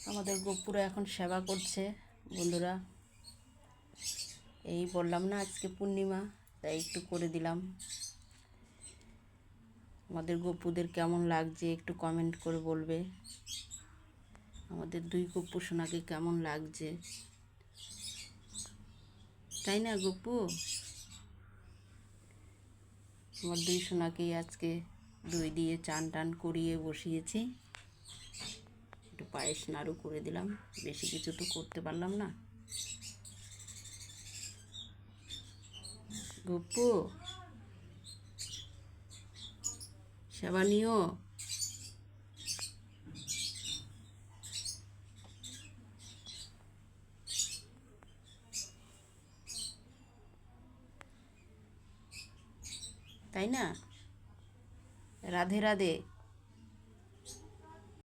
আমাদের গপুরা এখন সেবা করছে বন্ধুরা। এই বললাম না আজকে পূর্ণিমা, তাই একটু করে দিলাম। আমাদের গপুদের কেমন লাগছে একটু কমেন্ট করে বলবে। আমাদের দুই গপু সোনাকে কেমন লাগছে, তাই না গপু? আমার দুই সোনাকেই আজকে দই দিয়ে চান টান করিয়ে বসিয়েছি। একটু পায়েস নাড়ু করে দিলাম, বেশি কিছু তো করতে পারলাম না। গপু সেবা নিও। তাই না? রাধে রাধে।